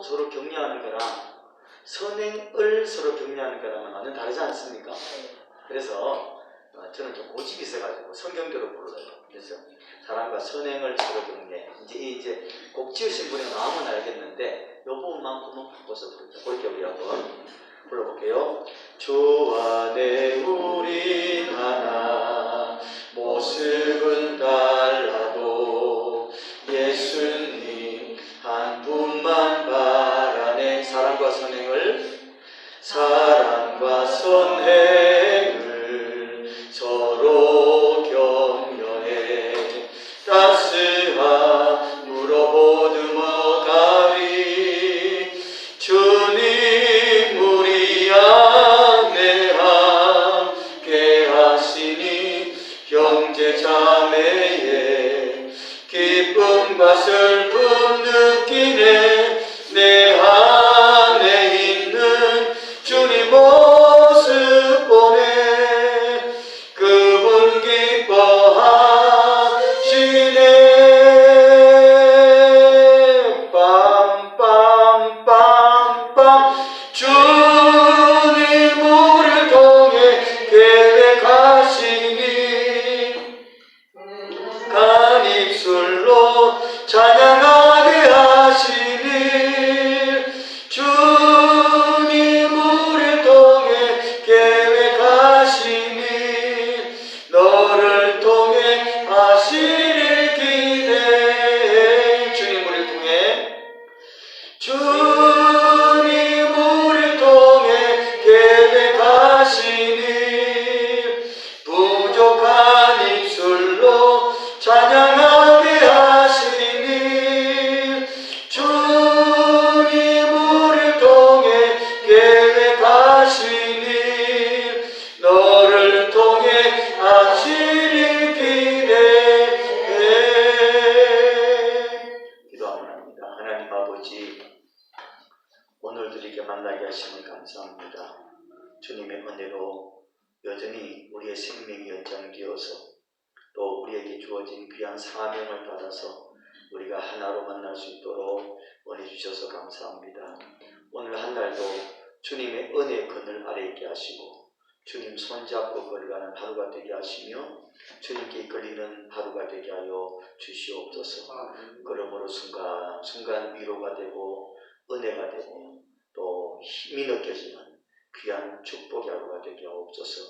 서로 격려하는 거랑 선행을 서로 격려하는 거랑은 완전 다르지 않습니까? 그래서 저는 좀 고집이 있어가지고 성경대로 불러요. 그래서 사랑과 선행을 서로 격려해. 이제 곡 지으신 분이 나오면 알겠는데 요 부분만큼은 바꿔서 부르죠. 그렇게 우리 한번 불러볼게요. 주 안에 우린 하나, 모습은 달라도 예수님 한 분만 바라네. 사랑과 선행을 서로 격려해. 따스한 물어보듬어 가리. 주님 우리 안에 함께 하시니 형제 자매의 기쁨과 슬픔 느끼네. 내 안에 있는 주님 모습 보네. 그분 기뻐하시네. 빰빰빰빰. 주님 우리를 통해 계획하시니 간 입술로 찬양하게 하시니. 주님 우리를 통해 계획하시니 너를 통해 하시길 기대해. 주님 우리를 통해 계획하시니 부족한 입술로 찬양하게 하시니. 주님 우리를 통해 계획하시니 너를 통해 하시길 기대해. 기도합니다. 하나님 아버지, 오늘도 이렇게 만나게 하심을 감사합니다. 주님의 은혜로 여전히 우리의 생명이 연장되어서 또 우리에게 주어진 귀한 사명을 받아서 우리가 하나로 만날 수 있도록 은혜 주셔서 감사합니다. 오늘 한 날도 주님의 은혜의 그늘 아래 있게 하시고 주님 손잡고 걸어가는 하루가 되게 하시며 주님께 이끌리는 하루가 되게 하여 주시옵소서. 그러므로 순간 위로가 되고 은혜가 되고 또 힘이 느껴지는 귀한 축복의 하루가 되게 하옵소서.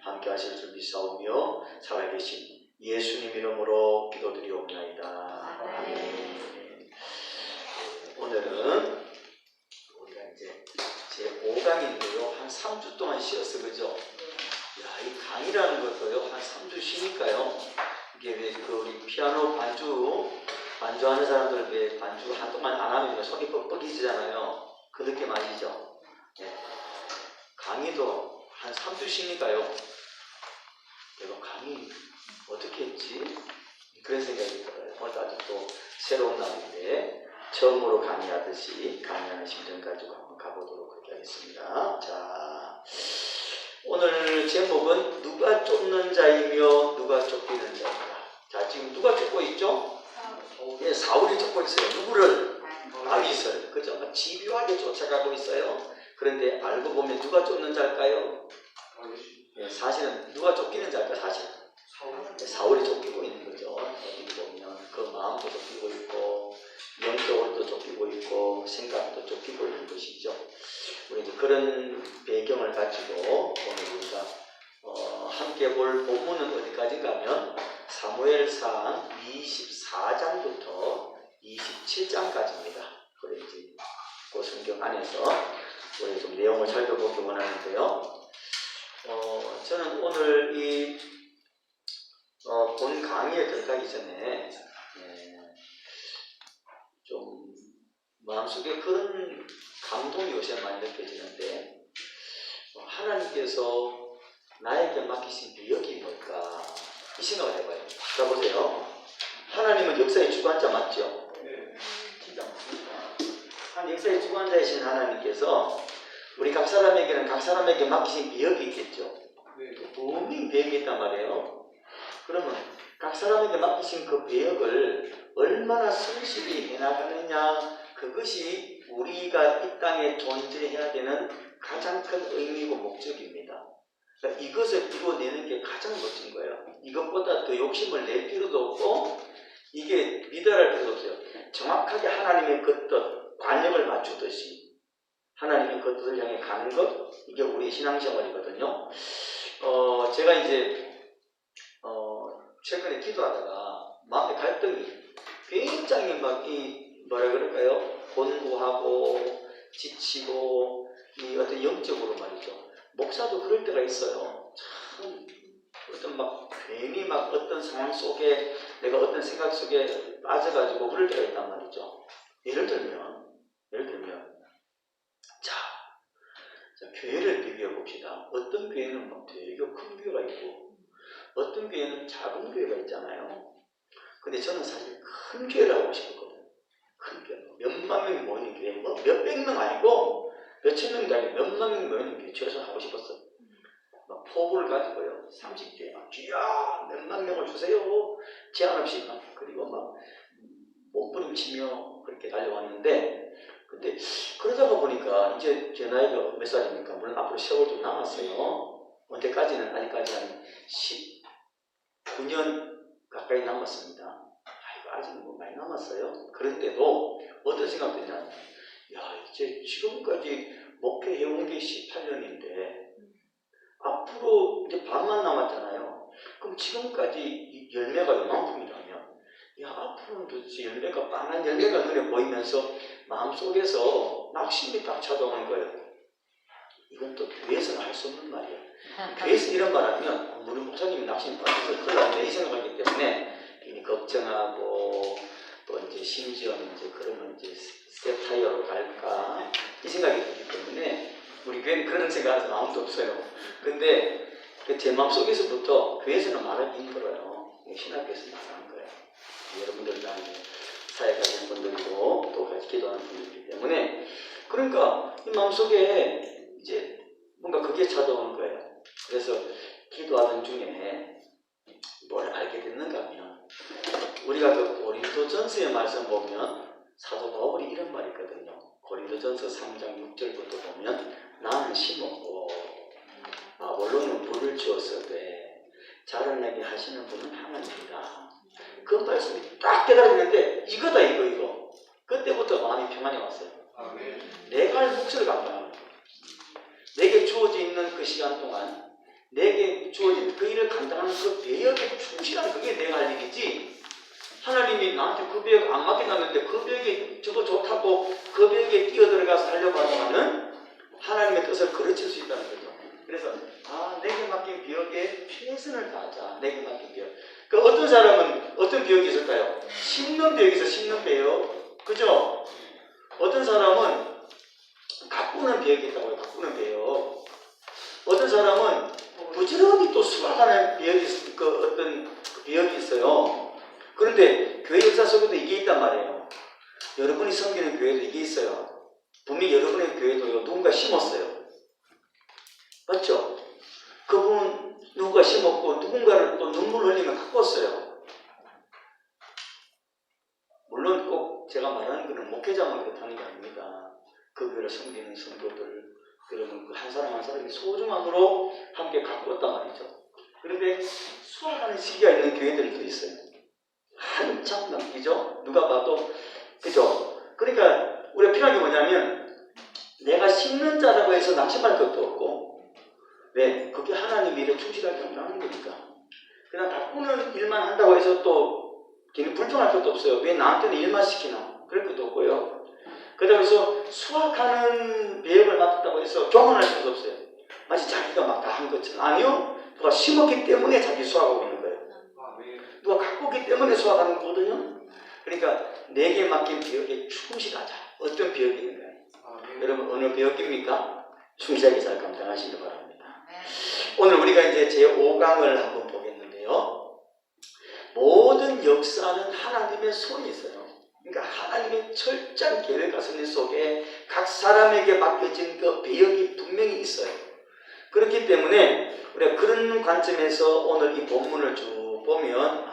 함께 하실 줄 믿사오며 살아계신 예수님 이름으로 기도드리옵나이다. 아멘. 오늘은 우리가 이제 제 5강인데요. 한 3주 동안 쉬었어, 그죠? 이 강의라는 것도요, 한 3주 쉬니까요. 이게 왜 우리 피아노 반주하는 사람들 왜 반주 한동안 안 하면 손이 뻑뻑해지잖아요. 그 느낌 아시죠? 네. 강의도 한 3주 쉬니까요. 내가 강의 어떻게 했지? 그런 생각이 들어요. 오늘 아주 또 새로운 날인데 처음으로 강의하듯이 강의하는 심정 가지고 한번 가보도록 그렇게 하겠습니다. 자, 오늘 제목은 누가 쫓는 자이며 누가 쫓기는 자인가. 자, 지금 누가 쫓고 있죠? 예, 사울이 쫓고 있어요. 누구를? 다윗을. 그죠? 집요하게 쫓아가고 있어요. 그런데 알고 보면 누가 쫓는 자일까요? 예, 사실은 누가 쫓기는 자일까? 사실 사울이 쫓기고 있는 거죠. 어디 보면 그 마음도 쫓기고 있고 영적으로도 쫓기고 있고 생각도 쫓기고 있는 것이죠. 우리 이제 그런 배경을 가지고 오늘 우리가 함께 볼 본문은 어디까지 가면 사무엘상 24장부터 27장까지입니다. 그래 이제 그 성경 안에서 우리 좀 내용을 살펴보기 원하는데요. 저는 오늘 이 본 강의에 들어가기 전에 좀 마음속에 그런 감동이 요새 많이 느껴지는데 하나님께서 나에게 맡기신 비역이 뭘까 이 생각을 해봐요. 바라보세요. 하나님은 역사의 주관자 맞죠? 네. 진짜 맞습니다. 한 역사의 주관자이신 하나님께서 우리 각 사람에게는 각 사람에게 맡기신 비역이 있겠죠. 네. 분명히 비역이 있단 말이에요. 그러면 각 사람에게 맡기신 그 배역을 얼마나 성실히 해나가느냐, 그것이 우리가 이 땅에 존재해야 되는 가장 큰 의미고 목적입니다. 그러니까 이것을 이루어내는 게 가장 멋진 거예요. 이것보다 더 욕심을 낼 필요도 없고 이게 믿어야 할 필요도 없어요. 정확하게 하나님의 그 뜻, 관역을 맞추듯이 하나님의 그 뜻을 향해 가는 것, 이게 우리의 신앙생활이거든요. 제가 이제 최근에 기도하다가 마음의 갈등이 굉장히 막 뭐라 그럴까요? 곤고하고 지치고 이 어떤 영적으로 말이죠. 목사도 그럴 때가 있어요. 참 어떤 막 괜히 막 어떤 상황 속에 내가 어떤 생각 속에 빠져가지고 그럴 때가 있단 말이죠. 예를 들면 자 교회를 비교해 봅시다. 어떤 교회는 막 되게 큰 교회가 있고 어떤 교회는 작은 교회가 있잖아요. 근데 저는 사실 큰 교회를 하고 싶었거든요. 큰 교회. 몇만 명이 모이는 교회, 뭐 몇백 명 아니고 몇천 명도 아니고 몇만 명이 모이는 교회 저에서 하고 싶었어요. 막 포부를 가지고요. 30대 막 주야 몇만 명을 주세요. 제한 없이 막 그리고 막 몸부림치며 그렇게 달려왔는데 근데 그러다가 보니까 이제 제 나이가 몇 살입니까? 물론 앞으로 세월 좀 남았어요. 언제까지는 아직까지 한 19년 가까이 남았습니다. 아이고 아직 뭐 많이 남았어요. 그런데도 어떤 생각 드냐면 야 이제 지금까지 목회해온 게 18년인데 앞으로 이제 반만 남았잖아요. 그럼 지금까지 이 열매가 이만큼이라면 야 앞으로는 도대체 열매가 빤한 열매가 눈에 보이면서 마음속에서 낙심이 딱 찾아오는 거예요. 이건 또 교회에서는 할 수 없는 말이에요. 교회에서 이런 말하면 우리 목사님이 낙심이 빠져서 큰일 났네 이 생각하기 때문에 괜히 걱정하고 또 이제 심지어 이제 그러면 이제 새 타이어로 갈까 이 생각이 들기 때문에 우리 교회는 그런 생각하는 마음도 없어요. 근데 제 마음속에서부터 교회에서는 말하기 힘들어요. 신학교에서 말하는 거예요. 여러분들 다 사역하시는 분들이고 또 같이 기도하는 분들이기 때문에 그러니까 이 마음속에 이제 뭔가 그게 찾아오는 거예요. 그래서 기도하던 중에 뭘 알게 됐는가 하면 우리가 그 고린도전서의 말씀 보면 사도 바울이 이런 말이 있거든요. 고린도전서 3장 6절부터 보면 나는 심었고 아볼로는 물을 주었으되 자라나게 하시는 분은 하나님이다. 그 말씀이 딱 깨달았는데 이거다 이거 그때부터 마음이 평안이 왔어요. 내가 할 몫을 감당하는 거예요. 내게 주어져 있는 그 시간 동안 내게 주어진 그 일을 감당하는 그 배역에 충실한 그게 내가 할 일이지 하나님이 나한테 그 배역 안 맡겨놨는데 그 배역에 저거 좋다고 그 배역에 뛰어들어가서 하려고 하지만은 하나님의 뜻을 거르칠 수 있다는 거죠. 그래서 내게 맡긴 배역에 최선을 다하자. 내게 맡긴 배역. 그 어떤 사람은 어떤 배역이 있을까요? 심는 배역이 있어. 심는 배역. 그죠? 어떤 사람은 가꾸는 배역이 있다고요. 가꾸는 배역. 어떤 사람은 부지런히 또 수확하는 배역이 그 어떤 배역이 있어요. 그런데 교회 역사 속에도 이게 있단 말이에요. 여러분이 섬기는 교회도 이게 있어요. 분명히 여러분의 교회도요. 누군가 심었어요. 맞죠? 그분은 누군가 심었고 누군가를 또 눈물 흘리며 가꿨어요. 물론 꼭 제가 말하는 것은 목회자만 그렇다는 게 아닙니다. 그 교회를 섬기는 성도들 그러면 그 한 사람 한 사람이 소중함으로 함께 가꾸었단 말이죠. 그런데 수확하는 시기가 있는 교회들도 있어요. 한참 넘기죠. 누가 봐도 그죠. 그러니까 우리가 필요한 게 뭐냐면 내가 심는 자라고 해서 낙심할 것도 없고 왜? 그게 하나님 일에 충실하게 감당하는 거니까. 그냥 가꾸는 일만 한다고 해서 또 걔는 불평할 것도 없어요. 왜 나한테는 일만 시키나? 그럴 것도 없고요. 그러다 해서 수확하는 배역을 맡았다고 해서 교만할 수도 없어요. 마치 자기가 막 다 한 것처럼. 아니요. 누가 심었기 때문에 자기 수확하고 있는 거예요. 누가 가꾸기 때문에 수확하는 거거든요. 그러니까 내게 맡긴 배역에 충실하자. 어떤 배역이 있는가요? 여러분 어느 배역입니까? 충실하게 잘 감당하시기 바랍니다. 오늘 우리가 이제 제5강을 한번 보겠는데요. 모든 역사는 하나님의 손이 있어요. 그러니까 하나님의 철저한 계획과 섭리 속에 각 사람에게 맡겨진 그 배역이 분명히 있어요. 그렇기 때문에 우리가 그런 관점에서 오늘 이 본문을 쭉 보면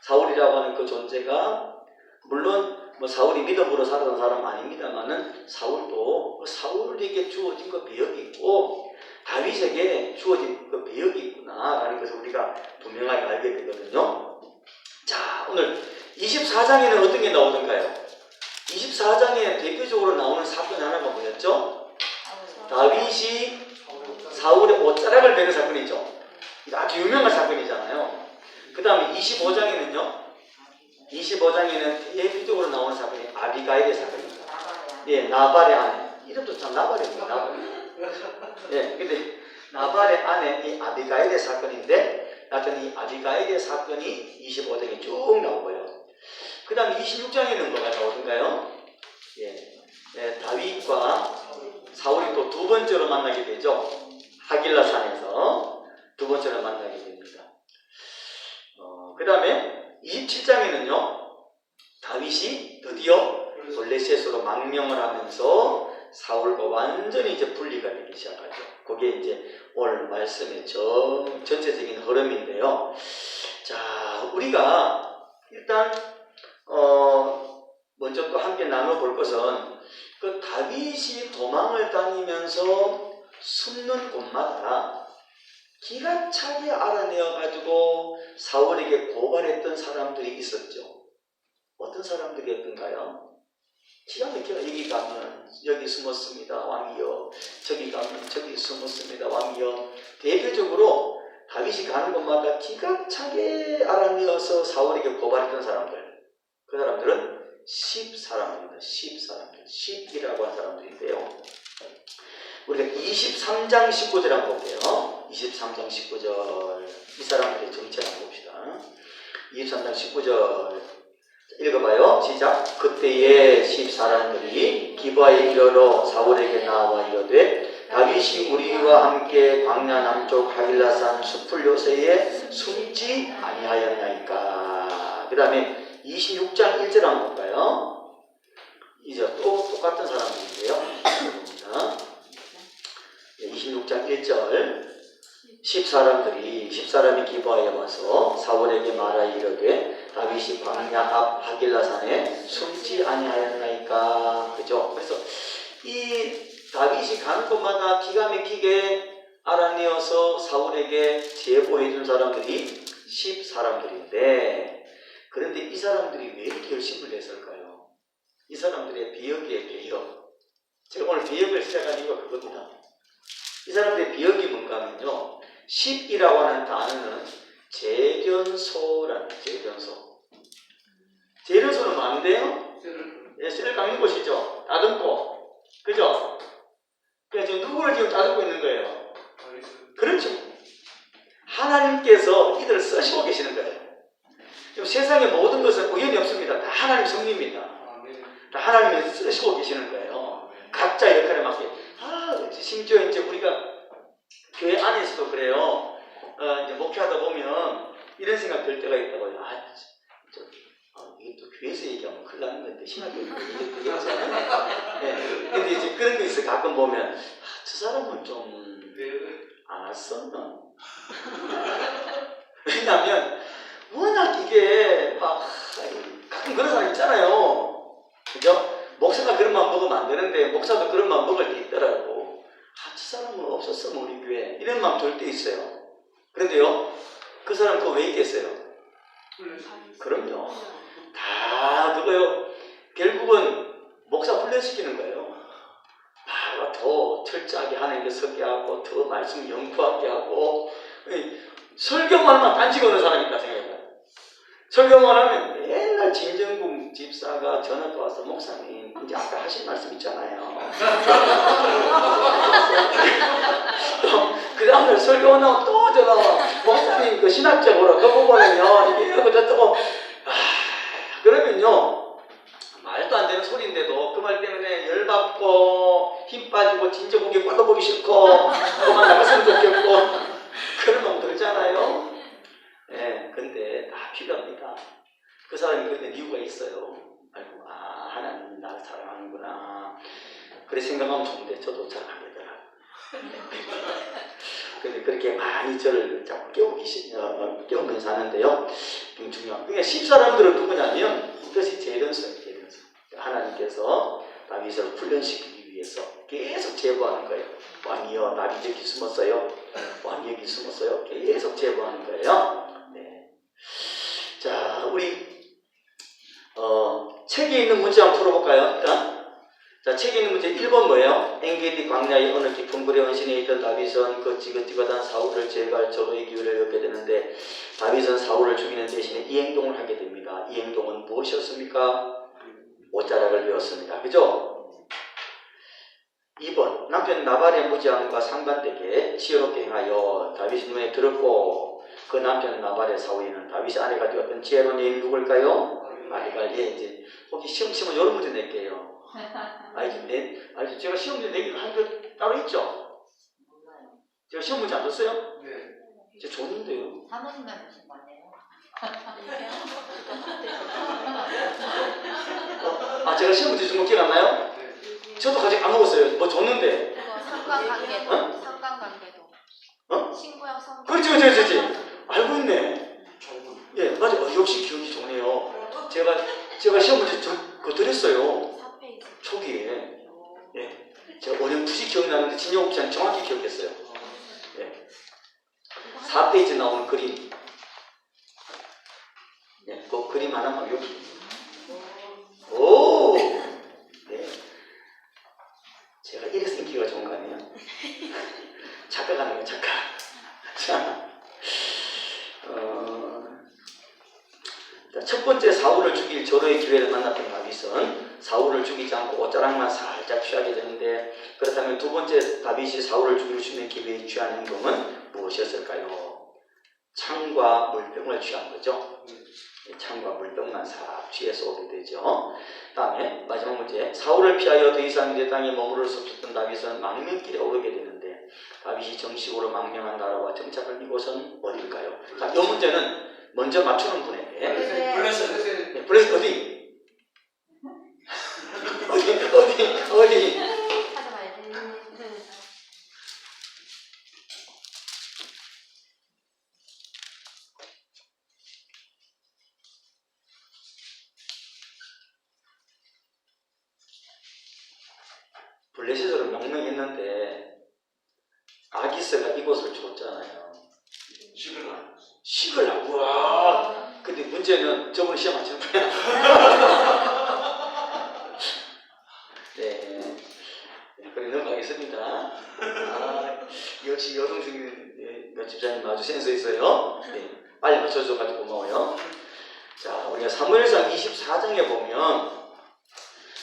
사울이라고 하는 그 존재가 물론 뭐 사울이 믿음으로 살았던 사람 아닙니다만은 사울도 사울에게 주어진 그 배역이 있고 다윗에게 주어진 그 배역이 있구나라는 것을 우리가 분명하게 알게 되거든요. 자, 오늘 24장에는 어떤 게 나오던가요? 24장에 대표적으로 나오는 사건이 하나가 뭐였죠? 다윗이 사울의 옷자락을 베는 사건이죠. 아주 유명한 사건이잖아요. 그 다음에 25장에는요. 25장에는 대표적으로 나오는 사건이 아비가일의 사건입니다. 예, 나발의 아내. 이름도 참 나발입니다. 나발. 예, 근데 나발의 아내 이 아비가일의 사건인데, 하여튼 이 아비가일의 사건이 25장에 쭉 나오고요. 그 다음에 26장에는 뭐가 나오던가요? 예, 다윗과 사울이 또 두 번째로 만나게 되죠. 하길라산에서 두 번째로 만나게 됩니다. 그 다음에 27장에는요, 다윗이 드디어 블레셋으로 망명을 하면서 사울과 완전히 이제 분리가 되기 시작하죠. 그게 이제 오늘 말씀의 전체적인 흐름인데요. 자, 우리가 일단 먼저 또 함께 나눠볼 것은 그 다윗이 도망을 다니면서 숨는 곳마다 기가 차게 알아내어가지고 사울에게 고발했던 사람들이 있었죠. 어떤 사람들이었던가요? 기가 막히게 여기 가면 여기 숨었습니다 왕이여, 저기 가면 저기 숨었습니다 왕이여. 대표적으로 다윗이 가는 곳마다 기가 차게 알아내어서 사울에게 고발했던 사람들, 그 사람들은 10사람입니다. 10사람들, 10이라고 한 사람들인데요. 우리가 23장 19절 한번 볼게요. 23장 19절 이 사람들의 정체를 한번 봅시다. 23장 19절 읽어봐요. 시작. 그때에 10사람들이 기브아에 이르러 사울에게 나와 이르되 다윗이 우리와 함께 광야 남쪽 하길라산 숲을 요새에 숨지 아니하였나이까. 그 다음에 26장 1절 한번 볼까요? 이제 또 똑같은 사람들인데요. 26장 1절 10사람이 기브아에 와서 사울에게 말하 이르되 다윗이 광야 앞 하길라산에 숨지 아니하였나이까. 그죠? 그래서 이 다윗이 가는 곳마다 기가 막히게 알아내어서 사울에게 제보해 준 사람들이 10사람들인데, 그런데 이 사람들이 왜 이렇게 열심을 냈을까요? 이 사람들의 배역이에요, 배역. 제가 오늘 배역을 시작한 이유가 그겁니다. 이 사람들의 비역이 뭔가 하면요, 10이라고 하는 단어는 재련소라는, 재련소는 뭔데요? 예, 쇠를 깎는 곳이죠. 다듬고, 그죠? 그러니까 지금 누구를 지금 다듬고 있는 거예요? 그렇죠. 하나님께서 이들을 쓰시고 계시는 거예요. 지금 세상의 모든 것은 우연이 없습니다. 다 하나님 섭리입니다. 다 하나님이 쓰시고 계시는 거예요. 각자 역할에 맞게. 심지어 이제 우리가 교회 안에서도 그래요. 이제 목회하다 보면 이런 생각 들 때가 있다고요. 이게 또 교회에서 얘기하면 큰일 나는 건데, 신학교 얘기 되겠잖아요. 네. 근데 이제 그런 게 있어. 가끔 보면, 저 사람은 좀 안 썼나? 왜냐면, 워낙 이게 가끔 그런 사람 있잖아요. 그죠? 목사가 그런 맘 먹으면 안 되는데, 목사도 그런 맘 먹을 때 있더라고. 저 사람은 없었으면 우리 교회. 이런 마음 들 때 있어요. 그런데요, 그 사람 그거 왜 있겠어요? 그럼요. 다 그거요. 결국은 목사 훈련시키는 거예요. 더 철저하게 하나님께 서게 하고, 더 말씀 연구하게 하고, 설교만 하면 딴지 거는 사람이 있다 생각해요. 설교만 하면 맨날 진정국 집사가 전화가 와서, 목사님, 이제 아까 하신 말씀 있잖아요. 그 다음날 설교 나고 또 전화 와. 목사님, 그 신학적으로 그 부분은요, 이게 이러고 저쩌고. 그러면요, 말도 안 되는 소리인데도 그 말 때문에 열받고, 힘 빠지고, 진정국에 꼴도 보기 싫고, 그만 나갔으면 좋겠고, 그런 놈 들잖아요. 네, 근데 다 필요합니다. 그 사람이 그때 이유가 있어요. 아이고, 하나님 나를 사랑하는구나. 그래 생각하면 좋은데 저도 잘 안 되더라고요. 근데 그렇게 많이 저를 자꾸 깨우면서 하는데요. 좀 중요한. 그러니까 10사람들은 누구냐면 이것이 재련소예요. 재련소. 하나님께서 다윗을 훈련시키기 위해서 계속 제보하는 거예요. 왕이여, 나비 저기 숨었어요. 왕이 여기 숨었어요. 계속 제보하는 거예요. 네. 자, 우리 책에 있는 문제 한번 풀어볼까요? 일단. 자, 책에 있는 문제 1번 뭐예요? 엔게디 광야의 어느 깊은 불의 헌신에 있던 다윗은 그 지긋지긋한 사울을 제거할 저로의 기회를 얻게 되는데 다윗은 사울을 죽이는 대신에 이 행동을 하게 됩니다. 이 행동은 무엇이었습니까? 옷자락을 베었습니다. 그죠? 2번 남편 나발의 무지함과 상반되게 지혜롭게 행하여 다윗의 눈에 들었고 그 남편 나발의 사위는 다윗의 아내가 되었던 지혜로운 여인 누굴까요? 아비갈. 예, 이제 혹시 시험 치면 이런 문제 낼게요. 알죠? 제가 시험 문제 내기로 한 게 따로 있죠? 제가 시험 문제 안 줬어요? 네. 제가 줬는데요. 사모님만 주신 거 아니에요? 제가 시험 문제 준 거 기억 안 나요? 네. 저도 아직 안 먹었어요. 뭐 줬는데. 그거 상관관계도. 어? 상관관계도. 친구랑 그렇지. 알고 있네. 예, 맞아. 역시 기억이 좋네요. 제가 시험 문제 그거 드렸어요. 4페이지. 초기에. 예. 제가 어렴풋이 기억나는데 진영 옵션 정확히 기억했어요. 예. 4페이지 나오는 그림. 예, 그 그림 하나만 여기. 오! 네. 제가 이래서 인기가 좋은 거 아니에요? 작가가 하는 거예요, 작가. 자, 첫 번째 사울을 죽일 절호의 기회를 만났던 다윗은 사울을 죽이지 않고 옷자락만 살짝 취하게 되는데 그렇다면 두 번째 다윗이 사울을 죽일 수 있는 기회에 취한 행동은 무엇이었을까요? 창과 물병을 취한 거죠. 창과 물병만 싹 취해서 오게 되죠. 다음에 마지막 문제. 사울을 피하여 더 이상 내 땅에 머무를 수 없었던 다윗은 망명길에 오르게 되는데 다윗이 정식으로 망명한 나라와 정착한 이곳은 어디일까요? 자, 이 문제는 먼저 맞추는 분에게 블레셋 어디? 어디? 찾아봐야지. 블레셋으로 명명했는데 아기스가 이곳을 줬잖아요. 시글락. 우와. 근데 문제는 저번에 시험 안 치는 거야. 네. 그래 넘어가겠습니다. 역시 여동생님 집사님 아주 센스 있어요. 네. 빨리 맞춰줘가지고 고마워요. 자, 우리가 사무엘상 24장에 보면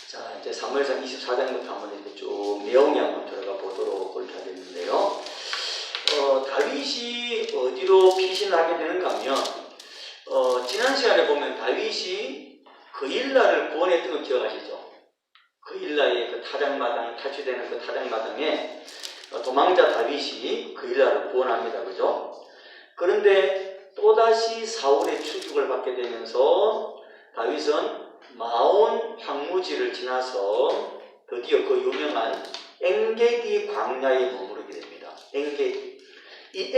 자, 이제 사무엘상 24장부터 한번 이렇게 쭉 내용이 한번 들어가 보도록 그렇게 하겠는데요. 다윗이 어디로 피신하게 되는가 하면, 지난 시간에 보면 다윗이 그일라를 구원했던 거 기억하시죠? 그일라의 그 타작마당, 탈취되는 그 타작마당에 도망자 다윗이 그일라를 구원합니다. 그죠? 그런데 또다시 사울의 추격을 받게 되면서 다윗은 마온 황무지를 지나서 드디어 그 유명한 엔게디 광야에 머무르게 됩니다. 엔게디. 이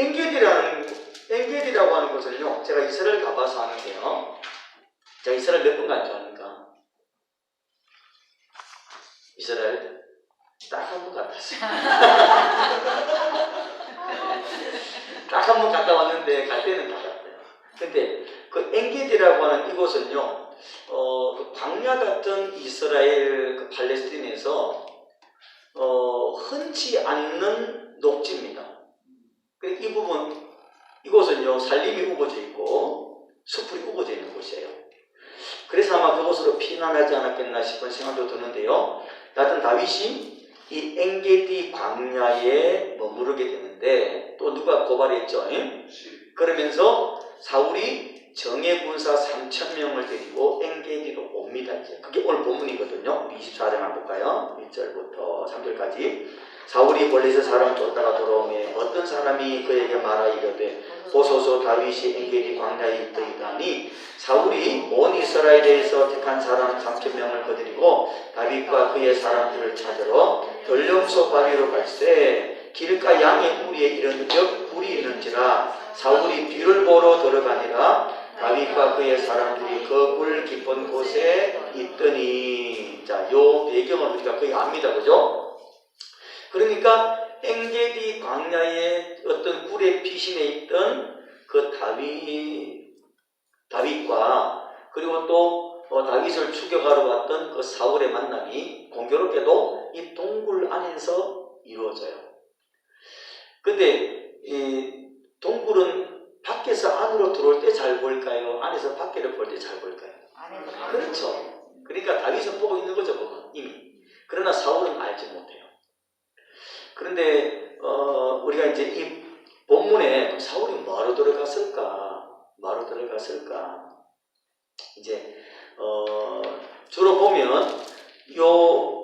엔게디라고 하는 것은요, 제가 이스라엘 가봐서 아는데요. 제가 이스라엘 몇 번 간 줄 아는가? 이스라엘 딱 한 번 갔었어요. 딱 한 번 갔다 왔는데 갈 때는 가봤어요. 근데 그 엔게디라고 하는 이곳은요, 그 광야 같은 이스라엘 그 팔레스틴에서 흔치 않는 녹지입니다. 이 부분, 이곳은요, 산림이 우거져 있고 숲이 우거져 있는 곳이에요. 그래서 아마 그곳으로 피난하지 않았겠나 싶은 생각도 드는데요. 하여튼 다윗이 이 엔게디 광야에 머무르게 되는데 또 누가 고발했죠? 그러면서 사울이 정예 군사 3,000명을 데리고 엔게디로 옵니다. 이제 그게 오늘 본문이거든요. 24장 한번 볼까요? 1절부터 3절까지. 사울이 블레셋 사람 쫓다가 돌아오매 어떤 사람이 그에게 말하 이르되 보소서 다윗이 엔게디 광야에 있더이다니 사울이 온 이스라엘에서 택한 사람 3,000명을 거느리고 다윗과 그의 사람들을 찾으러 전령소 바위로 갈새 길가 양의 우리에 이른즉 굴이 있는지라 사울이 뒤를 보러 들어가니라 다윗과 그의 사람들이 그 굴 깊은 곳에 있더니 자, 요 배경을 우리가 거의 압니다. 그죠? 그러니까 엔게디 광야의 어떤 굴의 피신에 있던 그 다윗과 그리고 또 다윗을 추격하러 왔던 그 사울의 만남이 공교롭게도 이 동굴 안에서 이루어져요. 근데 이 동굴은 밖에서 안으로 들어올 때 잘 보일까요? 안에서 밖에를 볼 때 잘 보일까요? 그렇죠. 그러니까 다윗은 보고 있는 거죠, 그건 이미. 그러나 사울은 알지 못해요. 그런데 우리가 이제 이 본문에 사울이 뭐하러 들어갔을까? 이제 주로 보면 요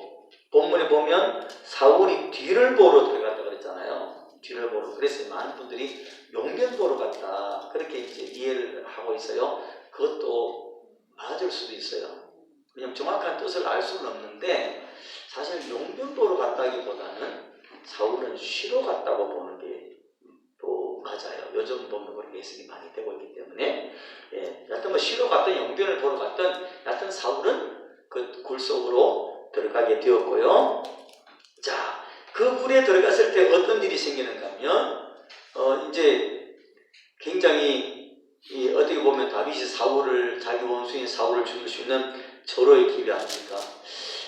본문에 보면 사울이 뒤를 보러 들어갔다 그랬잖아요. 뒤를 보러. 그래서 많은 분들이 용변 보러 갔다 그렇게 이제 이해를 하고 있어요. 그것도 맞을 수도 있어요. 왜냐면 정확한 뜻을 알 수는 없는데 사실 용변 보러 갔다기보다는 사울은 쉬러 갔다고 보는 게 또 맞아요. 요즘 보면 그렇게 해석이 많이 되고 있기 때문에 여하튼 뭐 쉬러 갔든 용변을 보러 갔든 여하튼 사울은 그 굴 속으로 들어가게 되었고요. 자, 그 굴에 들어갔을 때 어떤 일이 생기는가 하면 이제 굉장히 어떻게 보면 다윗이 사울을 자기 원수인 사울을 죽일 수 있는 절호의 기회 아닙니까?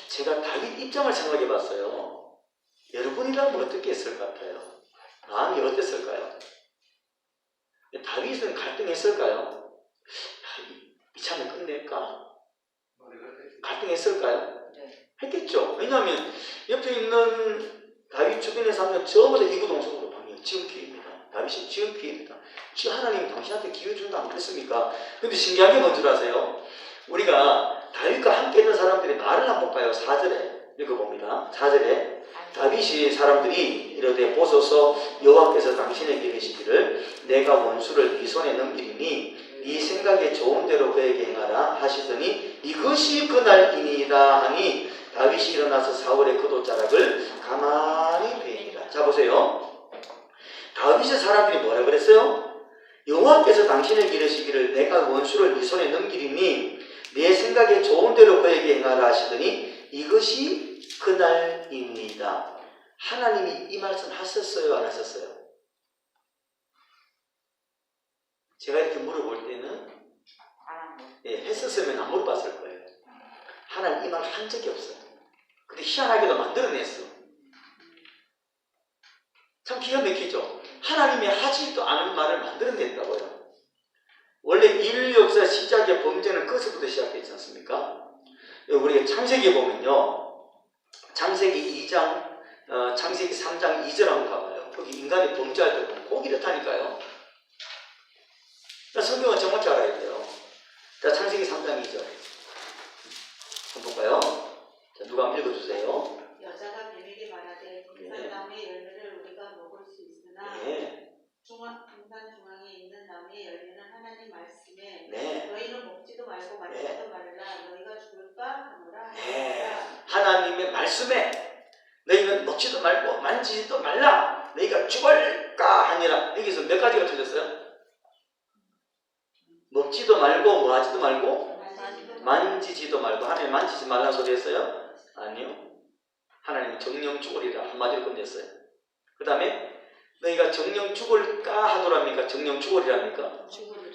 제가 다윗 입장을 생각해 봤어요. 여러분이라면 어떻게 했을 것 같아요? 마음이 어땠을까요? 다윗은 갈등했을까요? 이참에 끝낼까? 갈등했을까요? 했겠죠. 왜냐하면 옆에 있는 다윗 주변의 사람은 전부 다 이구동성으로 방해요. 지금 기회입니다. 다윗이 지금 기회입니다. 지금 하나님 당신한테 기회 준다 안 그랬습니까? 근데 신기한 게 뭔 줄 아세요? 우리가 다윗과 함께 있는 사람들의 말을 한번 봐요. 4절에 읽어봅니다. 4절에 다윗이 사람들이 이르되 보소서 여호와께서 당신에게 이르시기를 내가 원수를 네 손에 넘기리니 네 생각에 좋은 대로 그에게 행하라 하시더니 이것이 그날이니이다 하니 다윗이 일어나서 사울의 겉옷자락을 가만히 베니라. 자 보세요. 다윗의 사람들이 뭐라 그랬어요? 여호와께서 당신에게 이르시기를 내가 원수를 네 손에 넘기리니 내 생각에 좋은 대로 그에게 행하라 하시더니 이것이 그날입니다. 하나님이 이 말씀 하셨어요? 안 하셨어요? 제가 이렇게 물어볼 때는 했었으면 안 물어봤을 거예요. 하나님 이 말 한 적이 없어요. 근데 희한하게도 만들어냈어. 참 기가 막히죠? 하나님이 하지도 않은 말을 만들어냈다고요. 원래 인류 역사 시작의 범죄는 그것부터 시작되지 않습니까? 우리가 창세기 보면요. 창세기 2장, 창세기 3장 2절 한번 가봐요. 거기 인간이 범죄할 때 보면 꼭 이렇다니까요. 성경은 정확히 알아야 돼요. 자, 창세기 3장 2절. 한번 볼까요? 자, 누가 한번 읽어주세요. 여자가 뱀에게 말하되 금산나무의 열매를 우리가 먹을 수 있으나 금산 중앙에 있는 나무의 열매는 하나님 말씀에 너희는 먹지도 말고 만지지도 말라 너희가 죽을까 하노라. 하나님의 말씀에 너희는 먹지도 말고 만지지도 말라 너희가 죽을까 하니라. 여기서 몇 가지가 틀렸어요? 먹지도 말고 뭐 하지도 말고 만지지도 말고. 하나님 만지지 말라는 소리 했어요? 아니요. 하나님 정령 죽으리라 한마디로 끝냈어요. 그 다음에 너희가 정령 죽을까 하노랍니까? 정령 죽으리랍니까?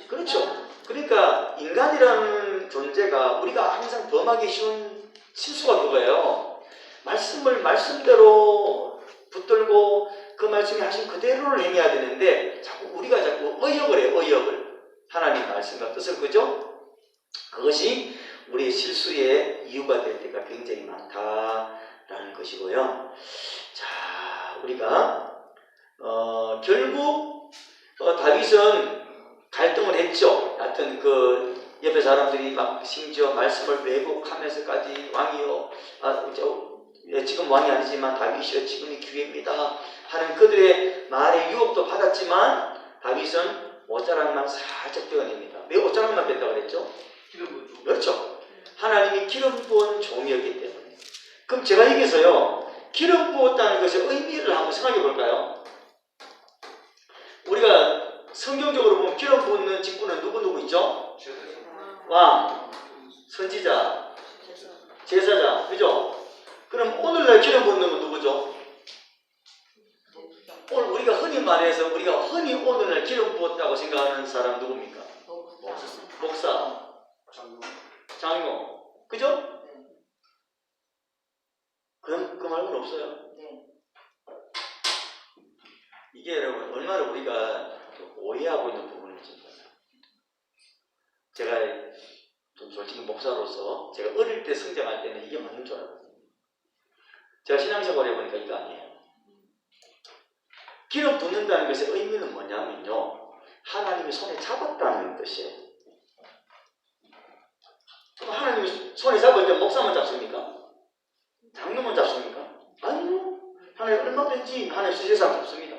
그렇죠. 그러니까 인간이라는 존재가 우리가 항상 범하기 쉬운 실수가 그거예요. 말씀을 말씀대로 붙들고 그 말씀이 하신 그대로를 행해야 되는데 우리가 자꾸 의역을 해요. 의역을. 하나님 말씀과 뜻을. 그죠? 그것이 우리의 실수의 이유가 될 때가 굉장히 많다라는 것이고요. 자, 우리가 결국 다윗은 갈등을 했죠. 하여튼 그 옆에 사람들이 막 심지어 말씀을 왜곡하면서까지 왕이요, 지금 왕이 아니지만 다윗이요 지금이 기회입니다 하는 그들의 말에 유혹도 받았지만 다윗은 옷자락만 살짝 떼어냅니다. 왜 옷자락만 뺐다 그랬죠? 그렇죠. 하나님이 기름 부은 종이었기 때문에. 그럼 제가 여기서요 기름 부었다는 것의 의미를 한번 생각해 볼까요? 우리가 성경적으로 보면 기름 부은 직분은 누구 있죠? 왕, 선지자, 제사장, 그죠? 그럼 오늘날 기름 붓는 건 누구죠? 오늘 우리가 흔히 말해서 우리가 흔히 오늘날 기름 부었다고 생각하는 사람 누굽니까? 목사, 장로, 그죠? 그럼 그 말고는 없어요. 이게 여러분 얼마나 우리가 오해하고 있는 부분인지 제가 좀 솔직히 목사로서 제가 어릴 때 성장할 때는 이게 맞는 줄 알았거든요. 제가 신앙생활 해보니까 이거 아니에요. 기름 붓는다는 것의 의미는 뭐냐면요, 하나님이 손에 잡았다는 뜻이에요. 그럼 하나님이 손에 잡을 때 목사만 잡습니까? 장로만 잡습니까? 아니요. 하나님 얼마든지 하나님 세상 잡습니다.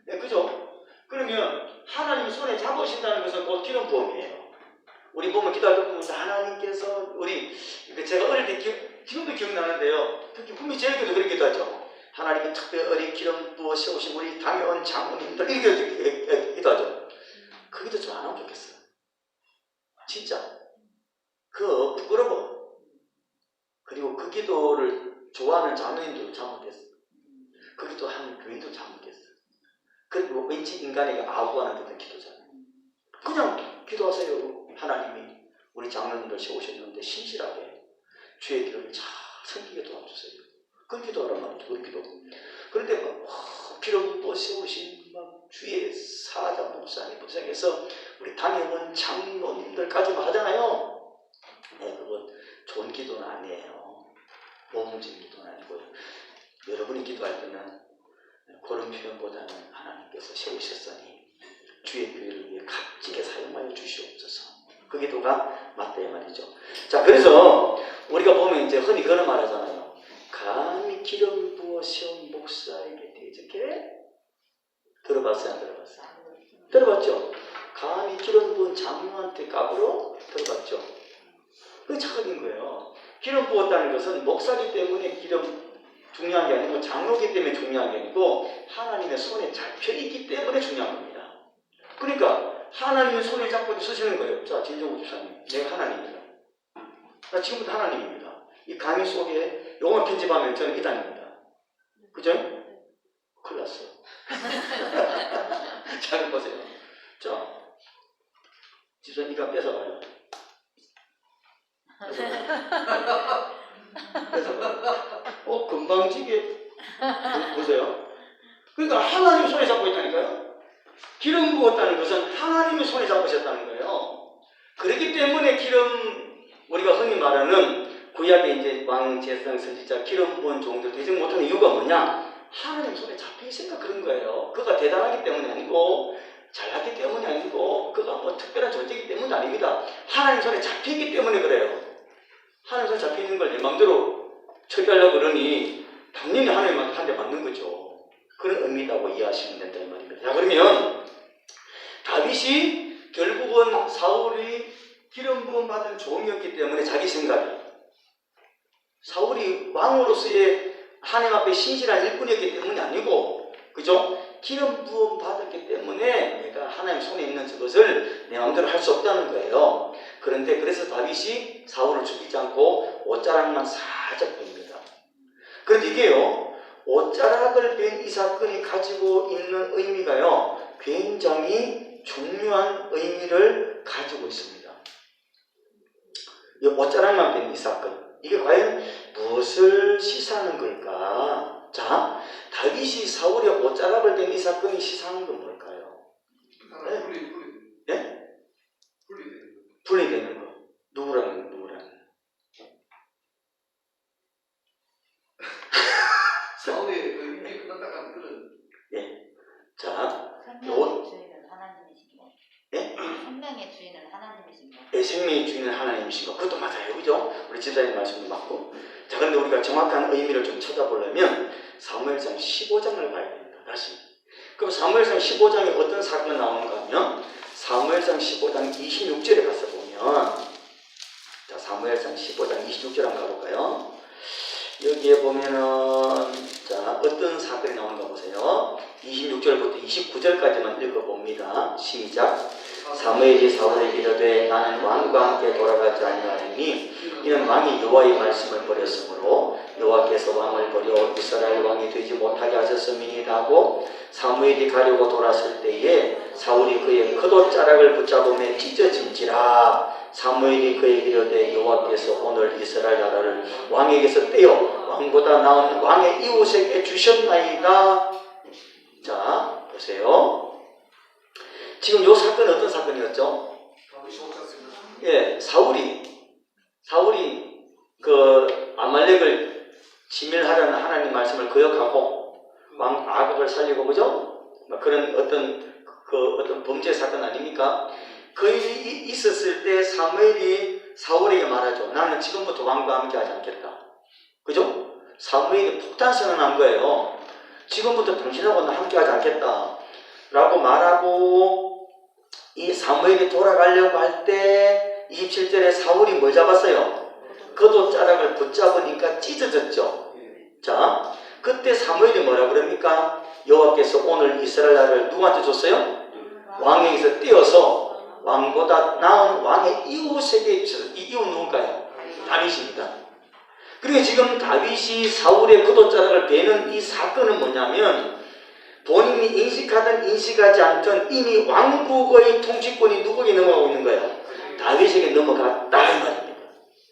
네, 그죠? 그러면 하나님이 손에 잡으신다는 것은 곧 기름 부음이에요. 우리 보면 기도할 때 보면 하나님께서 우리 제가 어릴 때 지금도 기억나는데요. 특히 구미 제일교도 그렇게 기도하죠. 하나님이 특별히 기름 부어 세우신 우리 당연 장로님들 이렇게 기도하죠. 그 기도 좀 안 하면 좋겠어요. 진짜. 그거 부끄러워. 그리고 그 기도를 좋아하는 장로님도 잘못했어요. 그 기도 하는 교인도 잘못했어요. 그리고 왠지 인간에게 아우하는 듯한 기도잖아요. 그냥 기도하세요. 하나님이 우리 장로님들 세우셨는데 신실하게 주의 길을 잘 섬기게 도와주세요. 그 기도하란 말이죠. 그 기도. 그런데 막 기름 부어 세우신 막 주의 사자 목사님 부생해서 우리 당회원 장로님들까지만 하잖아요. 네, 그건 좋은 기도는 아니에요. 모범적인 기도는 아니고요. 여러분이 기도할 때는 그런 표현보다는 하나님께서 세우셨으니 주의 교회를 위해 값지게 사용하여 주시옵소서. 그 기도가 맞다 이 말이죠. 자, 그래서 우리가 보면 이제 흔히 그런 말 하잖아요. 감히 기름 부어 세운 목사에게 대적해? 들어봤어요? 안 들어봤어요? 들어봤죠? 감히 기름 부은 장로한테 까불어? 들어봤죠? 그게 착각인 거예요. 기름 부었다는 것은 목사기 때문에 기름 중요한 게 아니고 장로기 때문에 중요한 게 아니고 하나님의 손에 잡혀있기 때문에 중요한 겁니다. 그러니까 하나님의 손에 잡고 쓰시는 거예요. 자, 진정우 집사님, 내가 하나님입니다. 나 지금부터 하나님입니다. 이 강의 속에 영어 편집하면 저는 이단입니다. 그죠? 큰일 났어요. 잘 보세요. 자, 집사님 이거 뺏어가요. 뺏어가요. 금방지게 보세요. 그러니까 하나님 손에 잡고 있다니까요. 기름 부었다는 것은 하나님의 손에 잡으셨다는 거예요. 그렇기 때문에 우리가 흔히 말하는 구약의 이제 왕, 제사장, 선지자, 기름 부은 종들 대적 못하는 이유가 뭐냐? 하나님 손에 잡혀있으니까 그런 거예요. 그가 대단하기 때문이 아니고 잘났기 때문이 아니고 그가 뭐 특별한 존재이기 때문도 아닙니다. 하나님 손에 잡혀있기 때문에 그래요. 하나님 손에 잡혀있는 걸 내 마음대로 처리하려고 그러니 당연히 하나님한테 한 대 맞는 거죠. 그런 의미라고 이해하시면 된다 이 말입니다. 자, 그러면 다윗이 결국은 사울이 기름 부음 받은 종이었기 때문에 자기 생각이 사울이 왕으로서의 하나님 앞에 신실한 일꾼이었기 때문이 아니고, 그죠? 기름 부음 받았기 때문에 내가 하나님 손에 있는 저것을 내 마음대로 할 수 없다는 거예요. 그런데 그래서 다윗이 사울을 죽이지 않고 옷자락만 살짝 뺍니다. 그런데 이게요, 옷자락을 뺀 이 사건이 가지고 있는 의미가요, 굉장히 중요한 의미를 가지고 있습니다. 이 옷자락만 뺀 이 사건, 이게 과연 무엇을 시사하는 걸까? 자, 다윗이 사울의 옷자락을 뺀 이 사건이 시사하는 건 뭘까요? 네? 분리되는 거. 누구라는 사울의 의미에 끝났다가 그런. 예. 자, 생명의 주인은 하나님이신 거. 예? 생명의 주인은 하나님이신 거. 예, 생명의 주인은 하나님이신 거. 그것도 맞아요. 그죠? 우리 집사님 말씀도 맞고. 자, 그런데 우리가 정확한 의미를 좀 찾아보려면 사무엘상 15장을 봐야 됩니다. 다시. 그럼 사무엘상 15장에 어떤 사건이 나오는가 하면 사무엘상 15장 26절에 가서 보면, 자, 사무엘상 15장 26절 한번 가볼까요? 여기에 보면은, 자, 어떤 사건이 나오는가 보세요. 26절부터 29절까지만 읽어봅니다. 시작. 사무엘이 사울에게 이르되 나는 왕과 함께 돌아가지 아니하리니 이는 왕이 여호와의 말씀을 버렸으므로 여호와께서 왕을 버려 이스라엘 왕이 되지 못하게 하셨음이니라 하고 사무엘이 가려고 돌았을 때에 사울이 그의 겉옷자락을 붙잡으며 찢어진지라. 사무엘이 그에게 이르되 여호와께서 오늘 이스라엘 나라를 왕에게서 떼어 왕보다 나은 왕의 이웃에게 주셨나이다. 자, 보세요. 지금 요 사건은 어떤 사건이었죠? 예, 사울이 그 아말렉을 진멸하라는 하나님 말씀을 거역하고 왕 아각을 살리고, 그죠? 그런 어떤 범죄 사건 아닙니까? 그 일이 있었을 때 사무엘이 사울에게 말하죠. 나는 지금부터 왕과 함께 하지 않겠다. 그죠? 사무엘이 폭탄 선언한 거예요. 지금부터 당신하고는 함께 하지 않겠다 라고 말하고, 이 사무엘이 돌아가려고 할 때 27절에 사울이 뭘 잡았어요? 겉옷자락을 붙잡으니까 찢어졌죠. 자, 그때 사무엘이 뭐라 그럽니까? 여호와께서 오늘 이스라엘 나라를 누구한테 줬어요? 왕에게서 떼어서 왕보다 나은 왕의 이웃에게 주셨어요. 이 이웃 누굴까요? 다윗입니다. 그리고 지금 다윗이 사울의 겉옷자락을 베는 이 사건은 뭐냐면, 본인이 인식하든 인식하지 않든 이미 왕국의 통치권이 누구에게 넘어가고 있는 거예요? 다윗에게 넘어갔다 이 말입니다.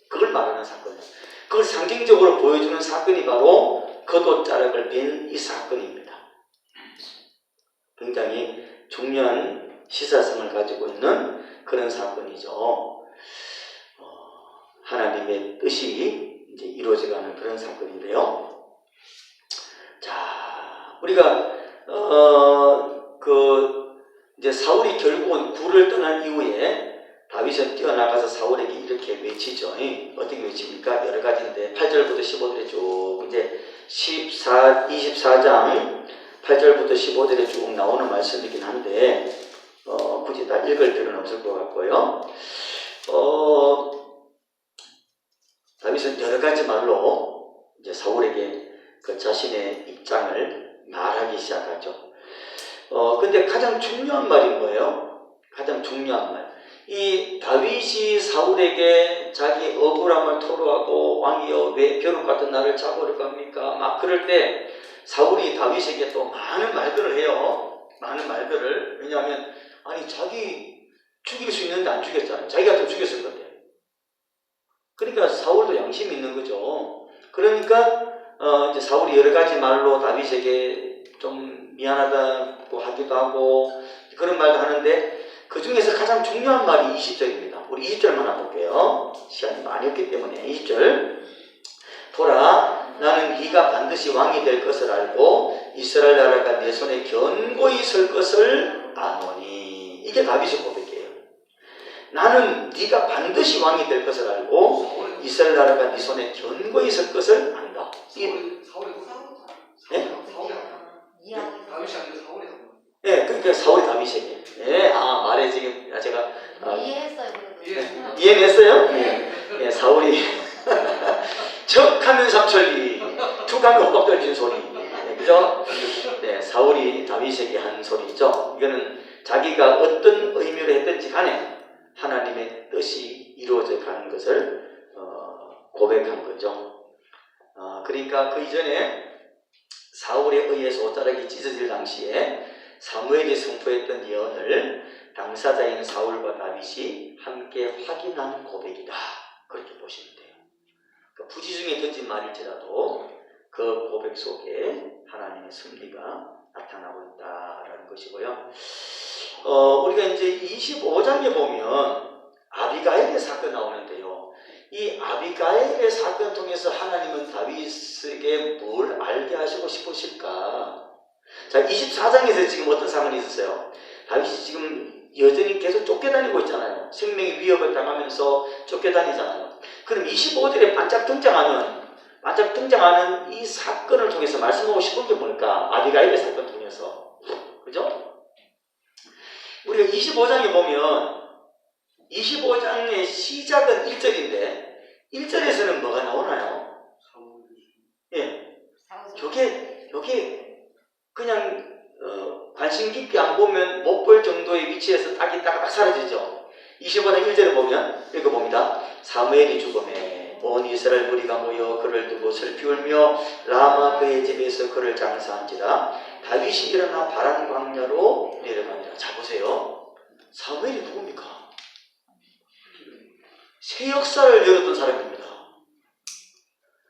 그걸 말하는 사건이에요. 그걸 상징적으로 보여주는 사건이 바로 겉옷자락을 벤 이 사건입니다. 굉장히 중요한 시사성을 가지고 있는 그런 사건이죠. 하나님의 뜻이 이제 이루어져가는 그런 사건인데요. 자, 우리가 이제 사울이 결국은 굴을 떠난 이후에 다윗은 뛰어나가서 사울에게 이렇게 외치죠. 어떻게 외칩니까? 여러 가지인데 8절부터 15절에 쭉 이제 24장 8절부터 15절에 쭉 나오는 말씀이긴 한데 굳이 다 읽을 필요는 없을 것 같고요. 다윗은 여러 가지 말로 이제 사울에게 그 자신의 입장을 말하기 시작하죠. 근데 가장 중요한 말이 뭐예요? 가장 중요한 말. 이 다윗이 사울에게 자기 억울함을 토로하고 왕이여 왜 벼룩 같은 나를 잡으려 합니까? 막 그럴 때 사울이 다윗에게 또 많은 말들을 해요. 많은 말들을. 왜냐하면 아니 자기 죽일 수 있는데 안 죽였잖아요. 자기 같으면 죽였을 건데. 그러니까 사울도 양심이 있는 거죠. 그러니까 이제 사울이 여러 가지 말로 다윗에게 좀 미안하다고 하기도 하고 그런 말도 하는데 그 중에서 가장 중요한 말이 20절입니다. 우리 20절만 한번 볼게요. 시간이 많이 없기 때문에 20절. 보라, 나는 네가 반드시 왕이 될 것을 알고 이스라엘 나라가 내 손에 견고히 설 것을 아노니. 이게 다윗의 고백이에요. 나는 네가 반드시 왕이 될 것을 알고 이스라엘 나라가 네 손에 견고히 설 것을 안다. 예, 그러니까 사울이 다윗에게. 예, 말에 지금 제가 이해했어요. 이해했어요? 예, 사울이 척하면 삼천리, 툭하면 호박 떨어지는 소리. 그죠? 네, 사울이 다윗에게 한 소리죠. 이거는 자기가 어떤 의미로 했든지 간에 하나님의 뜻이 이루어져 가는 것을 고백한 거죠. 그러니까 그 이전에 사울에 의해서 옷자락이 찢어질 당시에 사무엘이 선포했던 예언을 당사자인 사울과 다윗이 함께 확인한 고백이다. 그렇게 보시면 돼요. 그러니까 부지중에 던진 말일지라도 그 고백 속에 하나님의 섭리가 나타나고 있다라는 것이고요. 우리가 이제 25장에 보면 아비가일의 사건 나오는데요. 이 아비가일의 사건 통해서 하나님은 다윗에게 뭘 알게 하시고 싶으실까? 자, 24장에서 지금 어떤 상황이 있었어요? 다윗이 지금 여전히 계속 쫓겨다니고 있잖아요. 생명의 위협을 당하면서 쫓겨다니잖아요. 그럼 25절에 반짝 등장하는 이 사건을 통해서 말씀하고 싶은 게 뭘까? 아비가일의 사건 통해서. 그죠? 우리가 25장에 보면 25장의 시작은 1절인데 1절에서는 뭐가 나오나요? 예. 요게 그냥 관심 깊게 안 보면 못 볼 정도의 위치에서 딱 있다가 딱 사라지죠. 25장 1절을 보면 읽어봅니다. 사무엘이 죽음에 온 이스라엘 무리가 모여 그를 두고 슬피 울며 라마 그의 집에서 그를 장사한지라. 다윗이 일어나 바란 광야로 내려가니라. 자 보세요. 사무엘이 누굽니까? 새 역사를 열었던 사람입니다.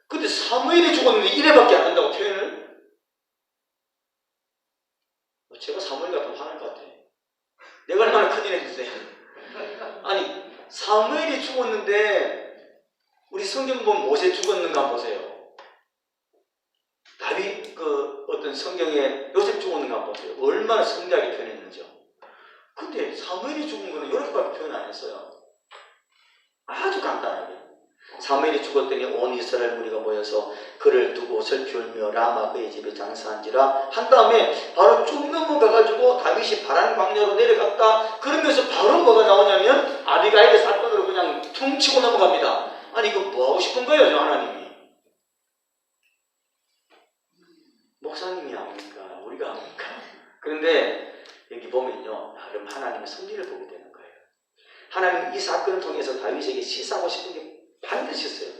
근데 사무엘이 죽었는데 이래밖에 안 한다고 표현을? 제가 사무엘 같으면 화날 것 같아. 내가 얼마나 큰일 했는데. 아니 사무엘이 죽었는데 우리 성경 보면 모세 죽었는가 보세요. 다윗 그 어떤 성경에 요셉 죽었는가 보세요. 얼마나 성대하게 표현했는지요. 근데 사무엘이 죽은 거는 이렇게밖에 표현 안 했어요. 아주 간단하게. 사무엘이 죽었더니 온 이스라엘 무리가 모여서 그를 두고 슬피 울며 라마 그의 집에 장사한지라 한 다음에 바로 쭉 넘어가가지고 다윗이 바란 광야로 내려갔다. 그러면서 바로 뭐가 나오냐면 아비가일의 사건으로 그냥 퉁치고 넘어갑니다. 아니 이거 뭐 하고 싶은 거예요, 저 하나님이? 목사님이 합니까? 우리가 합니까? 그런데 여기 보면요, 나름 하나님의 섭리를 보게 되는 거예요. 하나님은 이 사건을 통해서 다윗에게 시사하고 싶은 게 반드시 있어요.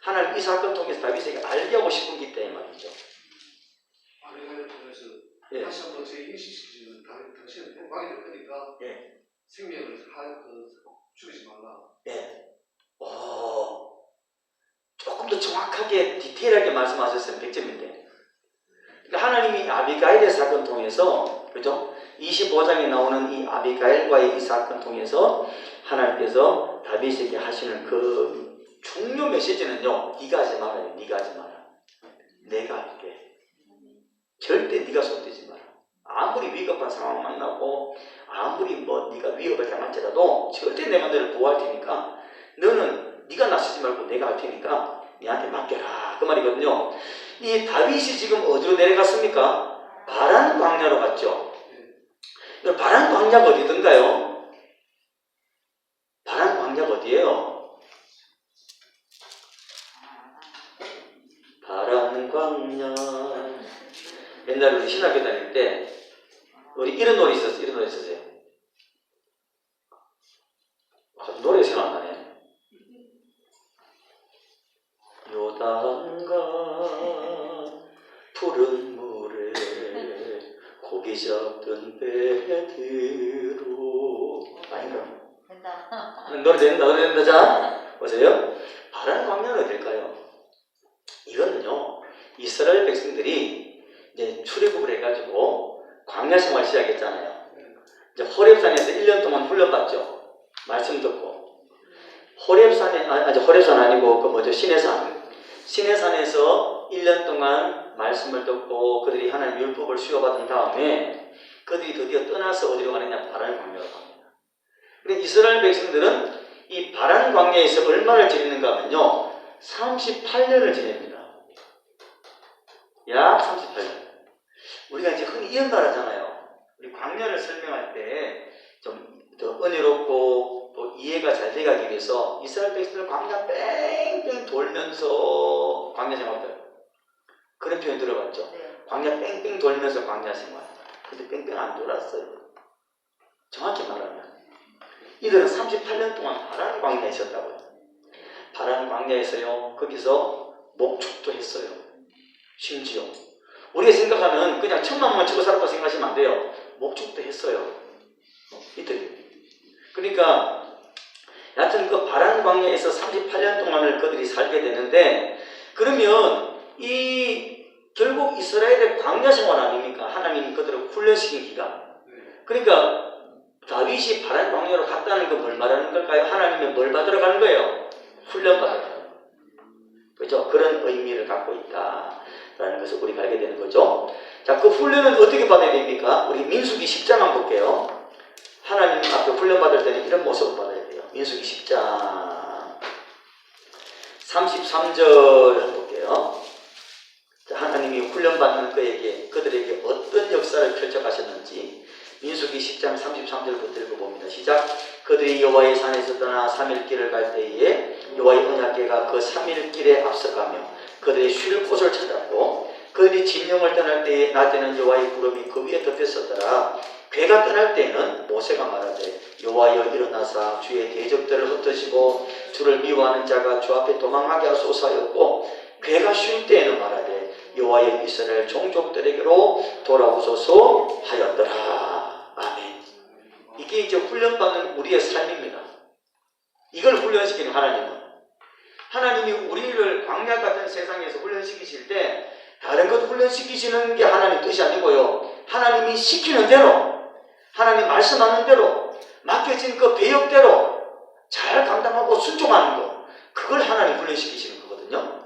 하나님 이 사건을 통해서 다윗에게 알게 하고 싶은 게 있다 이 말이죠. 아내가를 통해서 예. 다시 한번 재인식시키는 당신은 왕이 될 거니까 예. 생명을 죽이지 말라. 예. 조금 더 정확하게 디테일하게 말씀하셨으면 100점인데. 그러니까 하나님이 아비가일의 사건 통해서, 그죠? 25장에 나오는 이 아비가일과의 이 사건 통해서 하나님께서 다윗에게 하시는 그 중요 메시지는요, 네가 하지 말아요. 네가 하지 마라. 내가 할게. 절대 네가 손대지 마라. 아무리 위급한 상황 만나고 아무리 뭐 네가 위협을 당할지라도 절대 내가 너를 보호할 테니까 너는 네가 나서지 말고 내가 할 테니까 네한테 맡겨라. 그 말이거든요. 이 다윗이 지금 어디로 내려갔습니까? 바란 광야로 갔죠. 바란 광야가 어디든가요? 바란 광야가 어디예요? 바란 광야. 옛날에 우리 신학교 다닐 때 우리 이런 노래 있었어요. 이런 노래 있었어요. 노래 생각나네. 요단강 푸른 물에 고기 잡던 배들로 아닌가? 된다. 노래 된다. 자, 보세요. 바란 광야는 어딜까요? 이거는요, 이스라엘 백성들이 이제 출애굽을 해가지고 광야 생활 시작했잖아요. 이제 호렙산에서 1년 동안 훈련받죠. 말씀 듣고. 호렙산 아니고 그 뭐죠? 시내산에서 1년 동안 말씀을 듣고 그들이 하나님 율법을 수여받은 다음에 그들이 드디어 떠나서 어디로 가느냐? 바란 광야로 갑니다. 근데 이스라엘 백성들은 이 바란 광야에서 얼마를 지내는가 하면요, 38년을 지냅니다. 약 38년. 우리가 이제 흔히 이런 말 하잖아요. 우리 광야를 설명할 때 좀 더 은혜롭고 또 이해가 잘 돼가기 위해서 이스라엘 백성들 광야 뺑뺑 돌면서 광야 생활들, 그런 표현 들어봤죠? 네. 광야 뺑뺑 돌면서 광야 생활. 근데 뺑뺑 안 돌았어요. 정확히 말하면 이들은 38년 동안 바란 광야에 있었다고요. 바란 광야에서요, 거기서 목축도 했어요. 심지어 우리가 생각하면 그냥 천만만 치고 살았다고 생각하시면 안 돼요. 목축도 했어요. 이들이. 그러니까 여하튼 그 바란 광야에서 38년 동안을 그들이 살게 되는데, 그러면 이 결국 이스라엘의 광야 생활 아닙니까? 하나님이 그들을 훈련시킨 기간. 그러니까 다윗이 바란 광야로 갔다는 건 뭘 말하는 걸까요? 하나님이 뭘 받으러 가는 거예요? 훈련 받으러 가는 거예요. 그렇죠? 그런 의미를 갖고 있다라는 것을 우리가 알게 되는 거죠. 자, 그 훈련은 어떻게 받아야 됩니까? 우리 민수기 10장 한번 볼게요. 하나님 앞에 훈련 받을 때는 이런 모습을 받아야 돼요. 민수기 10장 33절 한번 볼게요. 자, 하나님이 훈련 받는 그들에게 어떤 역사를 펼쳐가셨는지 민수기 10장 33절부터 읽어봅니다. 시작. 그들이 여호와의 산에서 떠나 3일 길을 갈 때에 여호와의 언약궤가 그 3일 길에 앞서가며 그들이 쉴 곳을 찾았고 그들이 진영을 떠날 때에 낮에는 여호와의 구름이 그 위에 덮였었더라. 괴가 떠날 때에는 모세가 말하되 여호와여 일어나사 주의 대적들을 흩으시고 주를 미워하는 자가 주 앞에 도망하게 하소서 하였고, 괴가 쉴 때에는 말하되 여호와여 이스라엘 종족들에게로 돌아오소서 하였더라. 아멘. 이게 이제 훈련받는 우리의 삶입니다. 이걸 훈련시키는 하나님이 우리를 광야 같은 세상에서 훈련시키실 때 다른 것 훈련시키시는 게 하나님 뜻이 아니고요, 하나님이 시키는 대로, 하나님 말씀하는 대로, 맡겨진 그 배역대로 잘 감당하고 순종하는 거, 그걸 하나님 훈련시키시는 거거든요.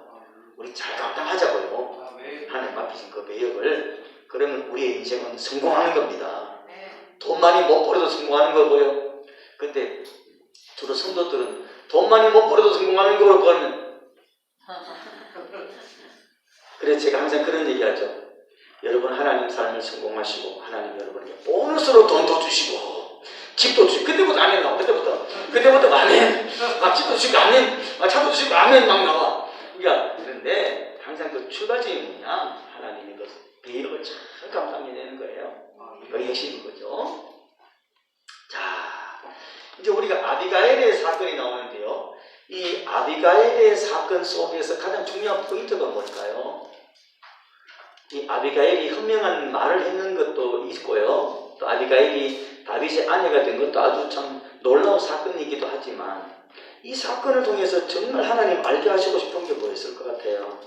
우리 잘 감당하자고요. 하나님 맡기신 그 배역을. 그러면 우리의 인생은 성공하는 겁니다. 돈 많이 못 벌어도 성공하는 거고요. 근데 주로 성도들은 돈 많이 못 벌어도 성공하는 거거든요. 그래서 제가 항상 그런 얘기하죠. 여러분 하나님 삶을 성공하시고 하나님 여러분에게 보너스로 돈도 주시고 집도 주시고, 그때부터 아멘 나와. 그때부터 아멘. 집도 주시고 아멘. 차도 주시고 아멘 막 나와. 그러니까 그런데 항상 그 출발점이 뭐냐, 하나님이 그 배역을 잘 감당해내는 거예요. 그게 핵심인 거죠. 자, 이제 우리가 아비가일의 사건이 나오는데요. 이 아비가일의 사건 속에서 가장 중요한 포인트가 뭘까요? 이 아비가일이 현명한 말을 했는 것도 있고요. 또 아비가일이 다윗의 아내가 된 것도 아주 참 놀라운 사건이기도 하지만, 이 사건을 통해서 정말 하나님 알게 하시고 싶은 게 뭐였을 것 같아요?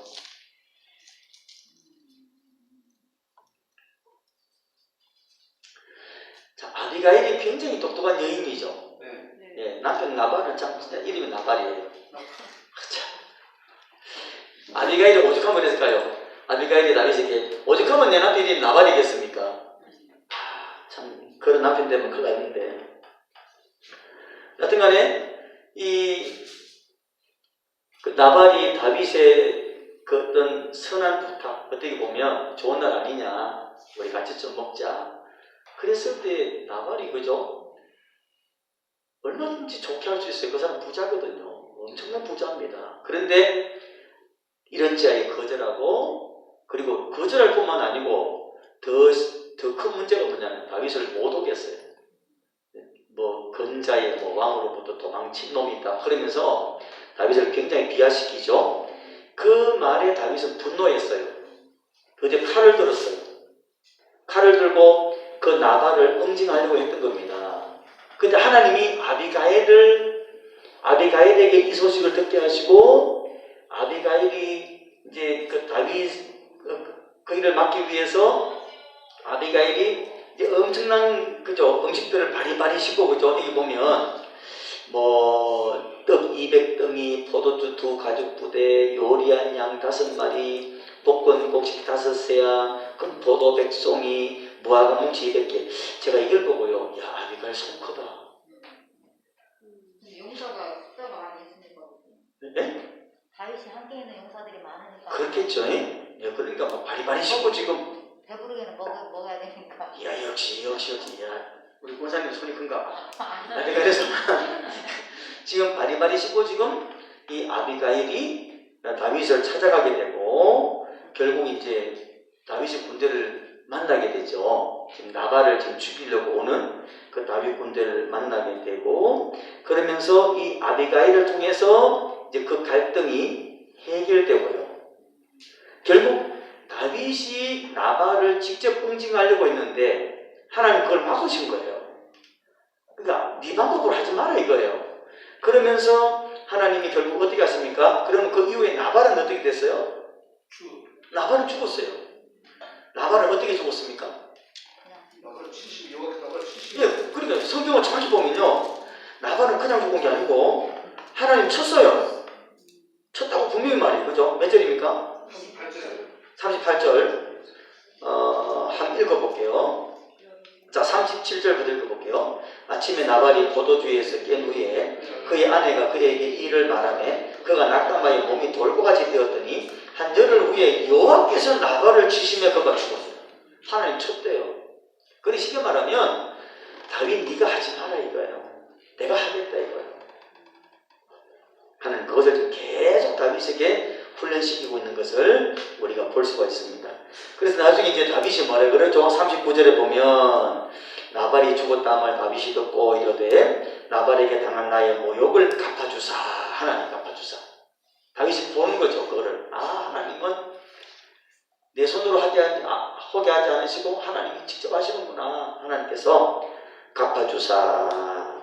자, 아비가일이 굉장히 똑똑한 여인이죠. 예, 남편 나발은 참 진짜 이름이 나발이에요. 아비가일이 오죽하면 그랬을까요? 아비가일이 다윗에게 오죽하면 내 남편 이름이 나발이겠습니까? 참 그런 남편 되면 큰일 났는데, 여튼간에 그 나발이 다윗의 그 어떤 선한 부탁, 어떻게 보면 좋은 날 아니냐, 우리 같이 좀 먹자. 그랬을 때 나발이, 그죠? 얼마든지 좋게 할 수 있어요. 그 사람 부자거든요. 엄청난 부자입니다. 그런데 이런 지하에 거절하고, 그리고 거절할 뿐만 아니고 더 큰 문제가 뭐냐면 다윗을 못 오겠어요. 뭐 근자의 왕으로부터 도망친 놈이 있다 그러면서 다윗을 굉장히 비하시키죠. 그 말에 다윗은 분노했어요. 그제 칼을 들었어요. 칼을 들고 그 나발을 응징하려고 했던 겁니다. 근데 하나님이 아비가일에게 이 소식을 듣게 하시고, 아비가일이 이제 그 다윗 그 일을 막기 위해서 아비가일이 이제 엄청난, 그죠, 음식들을 바리바리 싣고, 그죠, 여기 보면 떡 200덩이, 포도주 2가죽 부대, 요리한 양 5마리, 볶은 곡식 5세야, 금포도 100송이, 무화과 뭉치 200개. 제가 이걸 보고요, 야, 아비가일 손 크다. 용사가 숫자가 많이 있으니까. 네? 다윗이 함께 있는 용사들이 많으니까. 그렇겠죠. 예, 그러니까 막 바리바리 싣고 지금. 배부르게는 먹어야 되니까. 야, 역시. 야, 우리 권사님 손이 큰가 봐. 그래서 지금 바리바리 싣고 지금 이 아비가일이 다윗을 찾아가게 되고, 결국 이제 다윗의 군대를 만나게 되죠. 지금 나발을 지금 죽이려고 오는 그 다윗 군대를 만나게 되고, 그러면서 이 아비가일을 통해서 이제 그 갈등이 해결되고요. 결국 다윗이 나발을 직접 응징하려고 했는데 하나님 그걸 막으신 거예요. 그러니까 네 방법으로 하지 마라 이거예요. 그러면서 하나님이 결국 어떻게 하십니까? 그러면 그 이후에 나발은 어떻게 됐어요? 나발은 죽었어요. 나발은 어떻게 죽었습니까? 나발 70, 나발 70. 예, 그러니까 성경을 정확히 보면요, 나발은 그냥 죽은 게 아니고 하나님 쳤어요. 쳤다고 분명히 말해요. 그죠? 몇 절입니까? 38절. 한번 읽어볼게요. 자, 37절부터 읽어볼게요. 아침에 나발이 포도주에서 깬 후에 그의 아내가 그에게 이를 말하매 그가 낙담하여 몸이 돌고같이 되었더니 한 열흘 후에 여호와께서 나발을 치시며 그가 죽었어요. 하나님 쳤대요. 그래 쉽게 말하면 다윗 네가 하지 마라 이거예요. 내가 하겠다 이거예요. 하는 그것을 계속 다윗에게 훈련시키고 있는 것을 우리가 볼 수가 있습니다. 그래서 나중에 이제 다윗이 뭐래 그러죠? 39절에 보면 나발이 죽었다함을 다윗이 듣고 이르되 나발에게 당한 나의 모욕을 갚아주사. 하나님 갚아주사. 다윗이 보는 거죠. 그거를. 하나님은 내 손으로 하게 하지 않으시고 하나님이 직접 하시는구나. 하나님께서 갚아주사.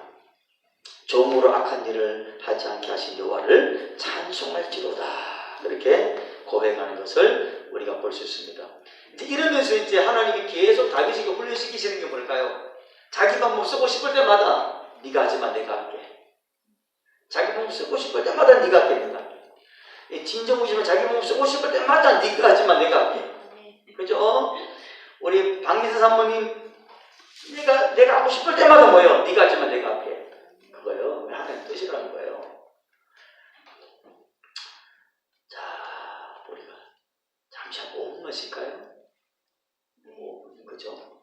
종으로 악한 일을 하지 않게 하신 여호와를 찬송할지로다. 그렇게 고백하는 것을 우리가 볼 수 있습니다. 이제 이러면서 이제 하나님이 계속 다윗에게 훈련시키시는 게 뭘까요? 자기 방법 쓰고 싶을 때마다 네가 하지만 내가 할게. 자기 방법 쓰고 싶을 때마다 네가 할게. 내가 할게. 진정우시면 자기 방법 쓰고 싶을 때마다 네가 하지만 내가 할게. 그죠? 우리 박민서 사모님 내가 하고 싶을 때마다 뭐예요? 네가 하지만 내가 할게. 그거예요. 하나님 뜻이라는 거예요. 자, 우리가 잠시 한 5분만 쉴까요? 5분, 그죠?